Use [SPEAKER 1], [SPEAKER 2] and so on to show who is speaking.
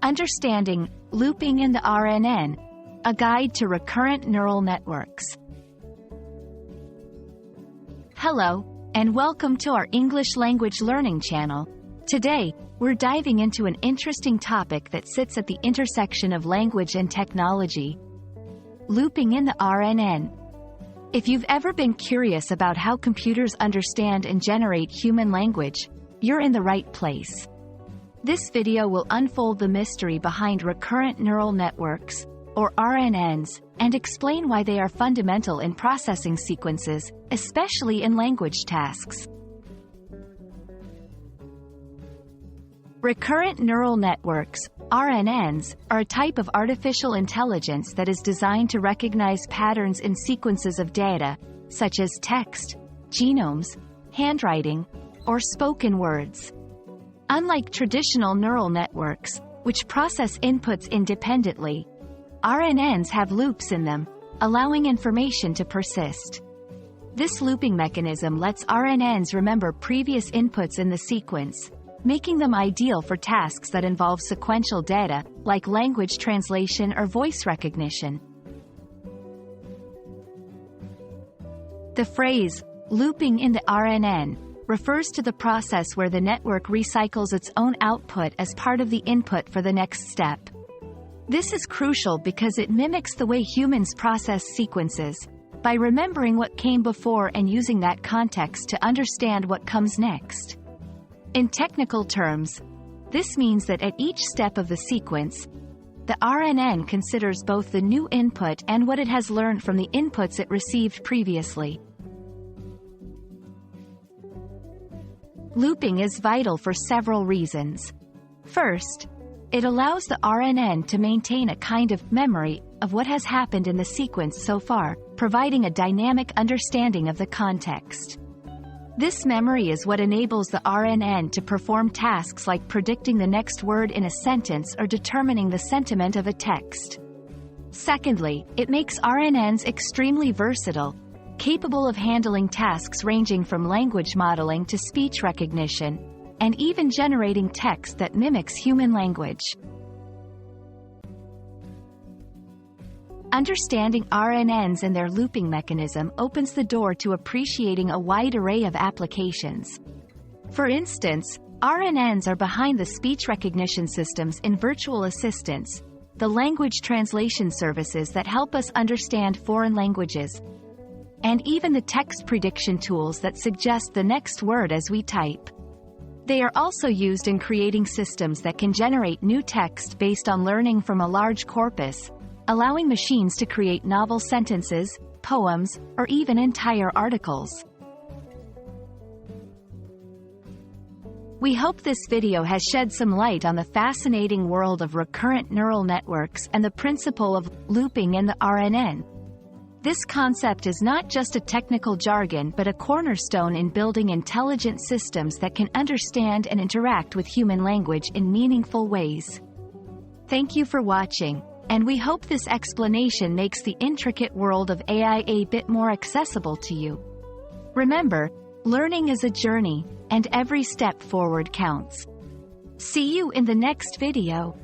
[SPEAKER 1] Understanding Looping in the RNN, a guide to recurrent neural networks. Hello, and welcome to our English language learning channel. Today, we're diving into an interesting topic that sits at the intersection of language and technology. Looping in the RNN. If you've ever been curious about how computers understand and generate human language, you're in the right place. This video will unfold the mystery behind recurrent neural networks, or RNNs, and explain why they are fundamental in processing sequences, especially in language tasks. Recurrent neural networks, RNNs, are a type of artificial intelligence that is designed to recognize patterns in sequences of data, such as text, genomes, handwriting, or spoken words. Unlike traditional neural networks, which process inputs independently, RNNs have loops in them, allowing information to persist. This looping mechanism lets RNNs remember previous inputs in the sequence, making them ideal for tasks that involve sequential data, like language translation or voice recognition. The phrase, looping in the RNN, refers to the process where the network recycles its own output as part of the input for the next step. This is crucial because it mimics the way humans process sequences, by remembering what came before and using that context to understand what comes next. In technical terms, this means that at each step of the sequence, the RNN considers both the new input and what it has learned from the inputs it received previously. Looping is vital for several reasons. First, it allows the RNN to maintain a kind of memory of what has happened in the sequence so far, providing a dynamic understanding of the context. This memory is what enables the RNN to perform tasks like predicting the next word in a sentence or determining the sentiment of a text. Secondly, it makes RNNs extremely versatile, capable of handling tasks ranging from language modeling to speech recognition, and even generating text that mimics human language. Understanding RNNs and their looping mechanism opens the door to appreciating a wide array of applications. For instance, RNNs are behind the speech recognition systems in virtual assistants, the language translation services that help us understand foreign languages, and even the text prediction tools that suggest the next word as we type. They are also used in creating systems that can generate new text based on learning from a large corpus, allowing machines to create novel sentences, poems, or even entire articles. We hope this video has shed some light on the fascinating world of recurrent neural networks and the principle of looping in the RNN. This concept is not just a technical jargon but a cornerstone in building intelligent systems that can understand and interact with human language in meaningful ways. Thank you for watching, and we hope this explanation makes the intricate world of AI a bit more accessible to you. Remember, learning is a journey, and every step forward counts. See you in the next video.